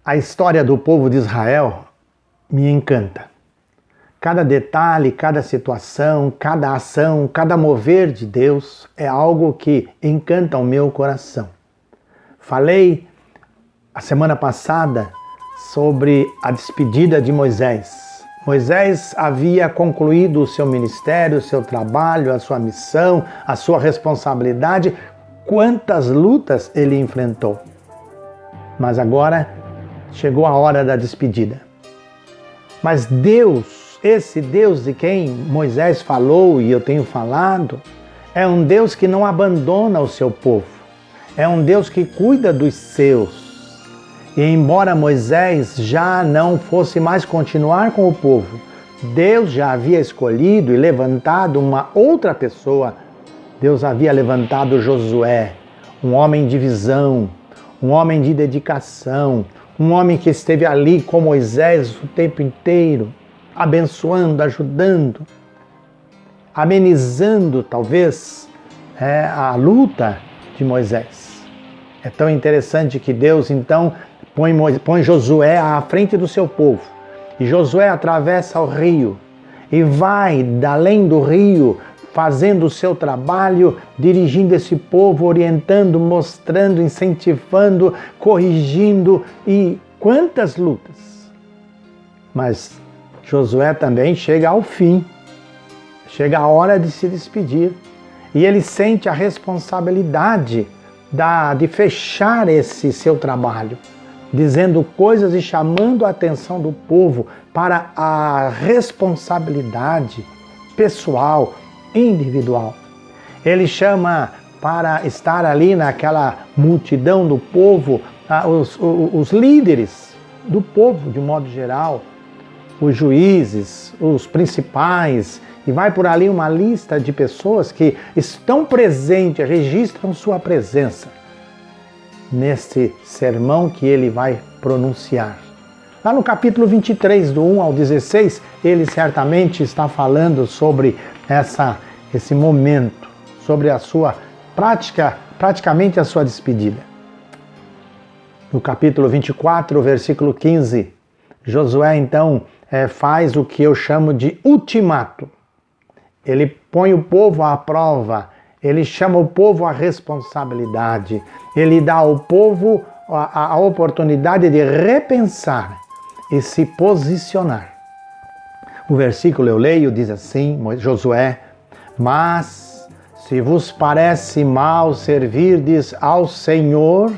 A história do povo de Israel me encanta. Cada detalhe, cada situação, cada ação, cada mover de Deus é algo que encanta o meu coração. Falei a semana passada sobre a despedida de Moisés. Moisés havia concluído o seu ministério, o seu trabalho, a sua missão, a sua responsabilidade. Quantas lutas ele enfrentou. Mas agora chegou a hora da despedida. Mas Deus, esse Deus de quem Moisés falou e eu tenho falado, é um Deus que não abandona o seu povo. É um Deus que cuida dos seus. E embora Moisés já não fosse mais continuar com o povo, Deus já havia escolhido e levantado uma outra pessoa. Deus havia levantado Josué, um homem de visão, um homem de dedicação, um homem que esteve ali com Moisés o tempo inteiro, abençoando, ajudando, amenizando talvez a luta de Moisés. É tão interessante que Deus então põe Josué à frente do seu povo. E Josué atravessa o rio e vai além do rio, fazendo o seu trabalho, dirigindo esse povo, orientando, mostrando, incentivando, corrigindo, e quantas lutas. Mas Josué também chega ao fim, chega a hora de se despedir, e ele sente a responsabilidade de fechar esse seu trabalho, dizendo coisas e chamando a atenção do povo para a responsabilidade pessoal, individual. Ele chama para estar ali naquela multidão do povo, os líderes do povo de um modo geral, os juízes, os principais, e vai por ali uma lista de pessoas que estão presentes, registram sua presença neste sermão que ele vai pronunciar. Lá no capítulo 23, do 1 ao 16, ele certamente está falando sobre esse momento, sobre a sua praticamente a sua despedida. No capítulo 24, versículo 15, Josué então faz o que eu chamo de ultimato. Ele põe o povo à prova, ele chama o povo à responsabilidade, ele dá ao povo a oportunidade de repensar e se posicionar. O versículo eu leio, diz assim, Josué: mas se vos parece mal servirdes ao Senhor,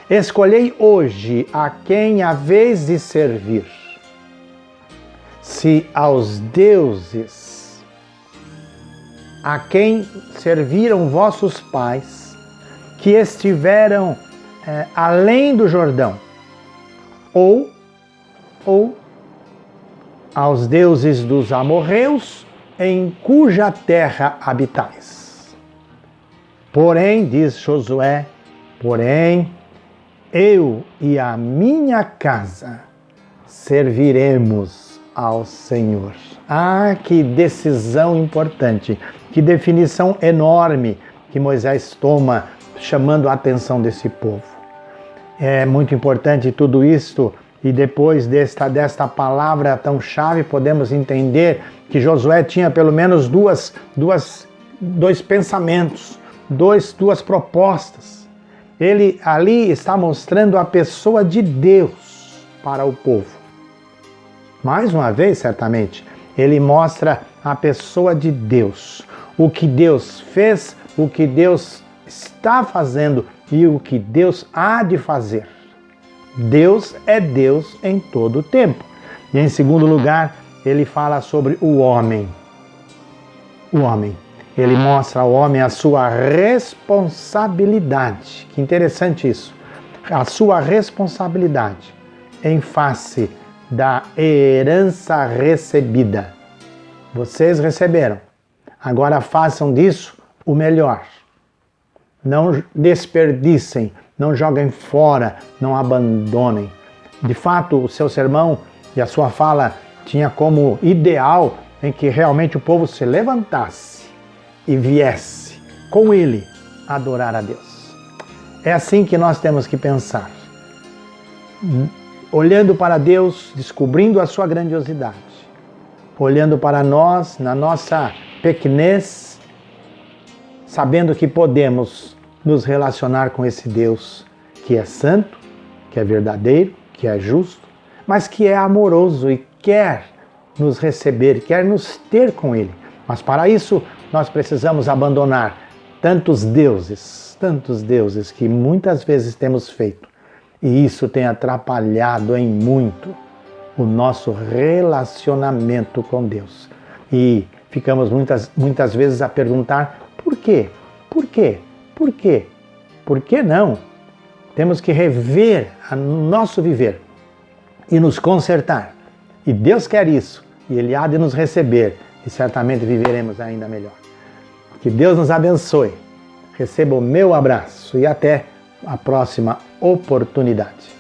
escolhei hoje a quem haveis de servir. Se aos deuses a quem serviram vossos pais, que estiveram além do Jordão, ou aos deuses dos amorreus, em cuja terra habitais. Porém, diz Josué, porém, eu e a minha casa serviremos ao Senhor. Ah, que decisão importante, que definição enorme que Moisés toma, chamando a atenção desse povo. É muito importante tudo isto, e depois desta palavra tão chave, podemos entender que Josué tinha pelo menos dois pensamentos, duas propostas. Ele ali está mostrando a pessoa de Deus para o povo. Mais uma vez, certamente, ele mostra a pessoa de Deus. O que Deus fez, o que Deus está fazendo e o que Deus há de fazer. Deus é Deus em todo o tempo. E em segundo lugar, ele fala sobre o homem. O homem. Ele mostra ao homem a sua responsabilidade. Que interessante isso. A sua responsabilidade em face da herança recebida. Vocês receberam. Agora façam disso o melhor. Não desperdicem, não joguem fora, não abandonem. De fato, o seu sermão e a sua fala tinha como ideal em que realmente o povo se levantasse e viesse com ele adorar a Deus. É assim que nós temos que pensar. olhando para Deus, descobrindo a sua grandiosidade, olhando para nós, na nossa pequenez, sabendo que podemos nos relacionar com esse Deus que é santo, que é verdadeiro, que é justo, mas que é amoroso e quer nos receber, quer nos ter com Ele. Mas para isso nós precisamos abandonar tantos deuses que muitas vezes temos feito. E isso tem atrapalhado em muito o nosso relacionamento com Deus. E ficamos muitas vezes a perguntar: por quê? Por quê? Por quê? Por que não? Temos que rever o nosso viver e nos consertar. E Deus quer isso. E Ele há de nos receber. E certamente viveremos ainda melhor. Que Deus nos abençoe. Receba o meu abraço e até a próxima oportunidade.